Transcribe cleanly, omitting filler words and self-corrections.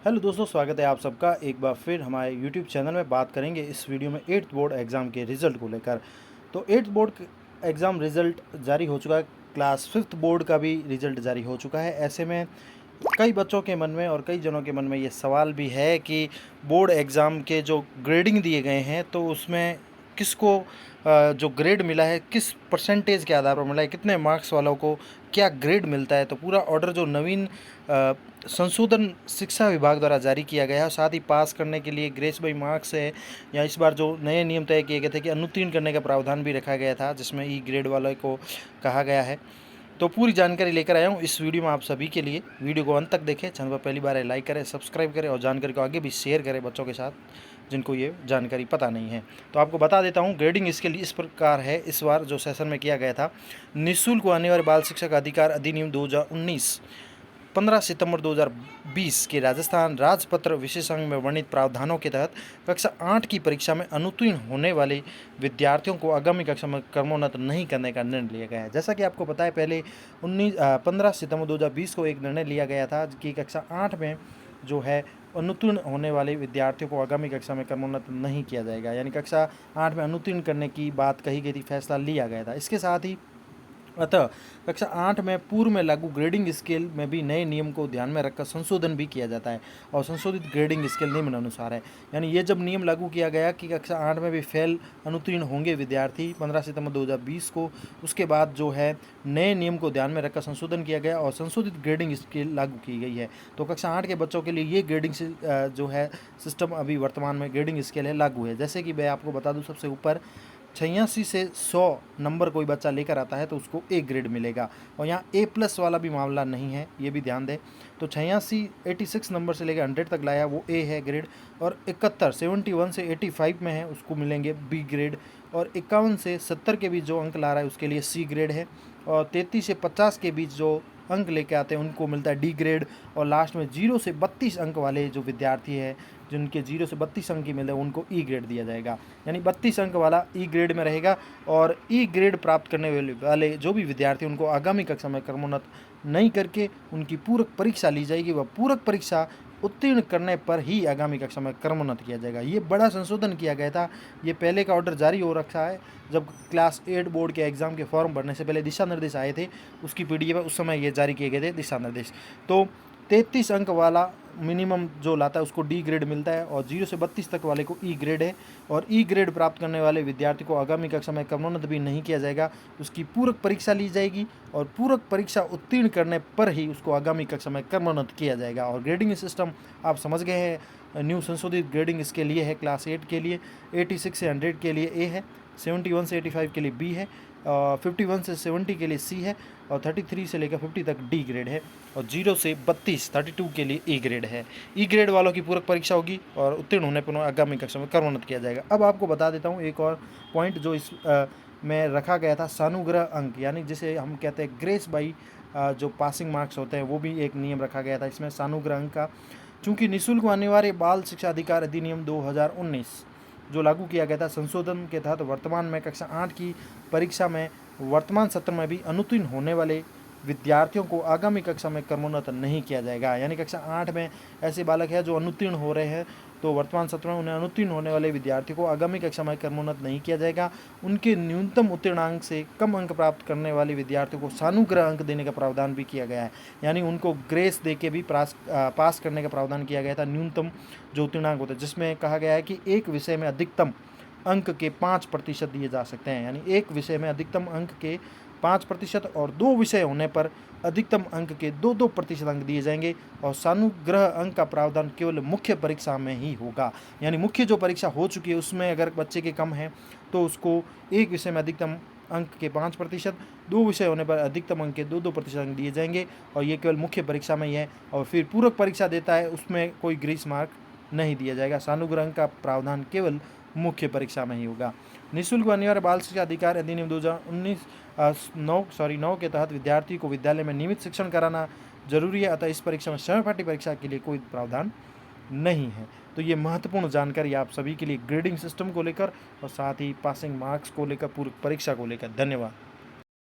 Hello दोस्तों, स्वागत है आप सबका एक बार फिर हमारे यूट्यूब चैनल में। बात करेंगे इस वीडियो में 8th बोर्ड एग्ज़ाम के रिज़ल्ट को लेकर। तो 8th बोर्ड एग्ज़ाम रिज़ल्ट जारी हो चुका है। क्लास 5th बोर्ड का भी रिज़ल्ट जारी हो चुका है। ऐसे में कई बच्चों के मन में और कई जनों के मन में ये सवाल भी है कि बोर्ड एग्ज़ाम के जो ग्रेडिंग दिए गए हैं तो उसमें किसको जो ग्रेड मिला है किस परसेंटेज के आधार पर मिला है, कितने मार्क्स वालों को क्या ग्रेड मिलता है। तो पूरा ऑर्डर जो नवीन संशोधन शिक्षा विभाग द्वारा जारी किया गया है, साथ ही पास करने के लिए ग्रेस बाई मार्क्स है या इस बार जो नए नियम तय किए गए थे कि अनुत्तीर्ण करने का प्रावधान भी रखा गया था, जिसमें ई ग्रेड वाले को कहा गया है। तो पूरी जानकारी लेकर आया हूँ इस वीडियो में आप सभी के लिए। वीडियो को अंत तक देखें, चैनल पर पहली बार है लाइक करें, सब्सक्राइब करें और जानकारी को आगे भी शेयर करें बच्चों के साथ जिनको ये जानकारी पता नहीं है। तो आपको बता देता हूँ, ग्रेडिंग स्केल इस प्रकार है। इस बार जो सेशन में किया गया था, निःशुल्क व अनिवार्य बाल शिक्षा का अधिकार अधिनियम 2019 15 सितंबर 2020 के राजस्थान राजपत्र विशेषांग में वर्णित प्रावधानों के तहत कक्षा 8 की परीक्षा में अनुत्तीर्ण होने वाले विद्यार्थियों को आगामी कक्षा में क्रमोन्नत नहीं करने का निर्णय लिया गया है। जैसा कि आपको पता है, पहले 15 सितंबर 2020 को एक निर्णय लिया गया था कि कक्षा 8 में जो है अनुत्तीर्ण होने वाले विद्यार्थियों को आगामी कक्षा में क्रमोन्नत नहीं किया जाएगा, यानी कक्षा 8 में अनुत्तीर्ण करने की बात कही गई थी, फैसला लिया गया था। इसके साथ ही अतः कक्षा 8 में पूर्व में लागू ग्रेडिंग स्केल में भी नए नियम को ध्यान में रखकर संशोधन भी किया जाता है और संशोधित ग्रेडिंग स्केल निम्नानुसार है। यानी ये जब नियम लागू किया गया कि कक्षा 8 में भी फेल अनुत्तीर्ण होंगे विद्यार्थी 15 सितंबर 2020 को, उसके बाद जो है नए नियम को ध्यान में रखकर संशोधन किया गया और संशोधित ग्रेडिंग स्केल लागू की गई है। तो कक्षा 8 के बच्चों के लिए ये ग्रेडिंग जो है सिस्टम अभी वर्तमान में ग्रेडिंग स्केल है लागू है। जैसे कि मैं आपको बता दूँ, सबसे ऊपर 86 से 100 नंबर कोई बच्चा लेकर आता है तो उसको ए ग्रेड मिलेगा और यहाँ ए प्लस वाला भी मामला नहीं है, ये भी ध्यान दें। तो 86 नंबर से लेकर 100 तक लाया वो ए है ग्रेड, और 71 से 85 में है उसको मिलेंगे बी ग्रेड, और 51 से 70 के बीच जो अंक ला रहा है उसके लिए सी ग्रेड है, और 33 से 50 के बीच जो अंक लेके आते हैं उनको मिलता है डी ग्रेड, और लास्ट में 0 से 32 अंक वाले जो विद्यार्थी है जिनके 0 से 32 अंक ही मिले उनको ई ग्रेड दिया जाएगा। यानी 32 अंक वाला ई ग्रेड में रहेगा, और ई ग्रेड प्राप्त करने वाले जो भी विद्यार्थी उनको आगामी कक्षा में क्रमोन्नत नहीं करके उनकी पूरक परीक्षा ली जाएगी। वह पूरक परीक्षा उत्तीर्ण करने पर ही आगामी कक्षा में क्रमोन्नत किया जाएगा। ये बड़ा संशोधन किया गया था। ये पहले का ऑर्डर जारी हो रखा है, जब क्लास 8 बोर्ड के एग्ज़ाम के फॉर्म भरने से पहले दिशा निर्देश आए थे, उसकी पीडीएफ उस समय ये जारी किए गए थे दिशा निर्देश। तो 33 अंक वाला मिनिमम जो लाता है उसको डी ग्रेड मिलता है, और 0 से 32 तक वाले को ई ग्रेड है, और ई ग्रेड प्राप्त करने वाले विद्यार्थी को आगामी कक्षा में क्रमोन्नत भी नहीं किया जाएगा, उसकी पूरक परीक्षा ली जाएगी और पूरक परीक्षा उत्तीर्ण करने पर ही उसको आगामी कक्षा में क्रमोन्नत किया जाएगा। और ग्रेडिंग सिस्टम आप समझ गए हैं, न्यू संशोधित ग्रेडिंग इसके लिए है। क्लास 8 के लिए 86 से 100 के लिए ए है, 71 से 85 के लिए बी है, 51 से 70 के लिए सी है, और 33 से लेकर 50 तक डी ग्रेड है, और 0 से 32 के लिए ई ग्रेड है। ई ग्रेड वालों की पूरक परीक्षा होगी और उत्तीर्ण होने पर आगामी कक्षा में क्रमोन्नत किया जाएगा। अब आपको बता देता हूँ एक और पॉइंट जो इस में रखा गया था, सानुग्रह अंक, यानी जिसे हम कहते हैं ग्रेस बाई जो पासिंग मार्क्स होते हैं, वो भी एक नियम रखा गया था इसमें सानुग्रह अंक का। चूँकि निःशुल्क व अनिवार्य बाल शिक्षा अधिकार अधिनियम 2019 जो लागू किया गया था, संशोधन के तहत वर्तमान में कक्षा 8 की परीक्षा में वर्तमान सत्र में भी अनुत्तीर्ण होने वाले विद्यार्थियों को आगामी कक्षा में क्रमोन्नत नहीं किया जाएगा। यानी कक्षा 8 में ऐसे बालक हैं जो अनुत्तीर्ण हो रहे हैं, तो वर्तमान सत्र में उन्हें अनुत्तीर्ण होने वाले विद्यार्थियों को आगामी कक्षा में क्रमोन्नत नहीं किया जाएगा। उनके न्यूनतम उत्तीर्णांक से कम अंक प्राप्त करने वाले विद्यार्थियों को सानुग्रह अंक देने का प्रावधान भी किया गया है, यानी उनको ग्रेस दे के भी पास करने का प्रावधान किया गया था। न्यूनतम जो उत्तीर्णांक होता है, जिसमें कहा गया है कि एक विषय में अधिकतम अंक के 5% दिए जा सकते हैं, यानी एक विषय में अधिकतम अंक के 5% और 2 विषय होने पर अधिकतम अंक के 2-2% अंक दिए जाएंगे, और सानुग्रह अंक का प्रावधान केवल मुख्य परीक्षा में ही होगा। यानी मुख्य जो परीक्षा हो चुकी है उसमें अगर बच्चे के कम हैं तो उसको एक विषय में अधिकतम अंक के 5%, 2 विषय होने पर अधिकतम अंक के 2-2% अंक दिए जाएंगे, और ये केवल मुख्य परीक्षा में ही है। और फिर पूरक परीक्षा देता है उसमें कोई ग्रीस मार्क नहीं दिया जाएगा। सानुग्रह अंक का प्रावधान केवल मुख्य परीक्षा में ही होगा। निःशुल्क व अनिवार्य बाल शिक्षा अधिकार अधिनियम 2019 9 के तहत विद्यार्थी को विद्यालय में नियमित शिक्षण कराना जरूरी है, अतः इस परीक्षा में सहपाठी परीक्षा के लिए कोई प्रावधान नहीं है। तो ये महत्वपूर्ण जानकारी आप सभी के लिए ग्रेडिंग सिस्टम को लेकर और साथ ही पासिंग मार्क्स को लेकर, पूरक परीक्षा को लेकर। धन्यवाद।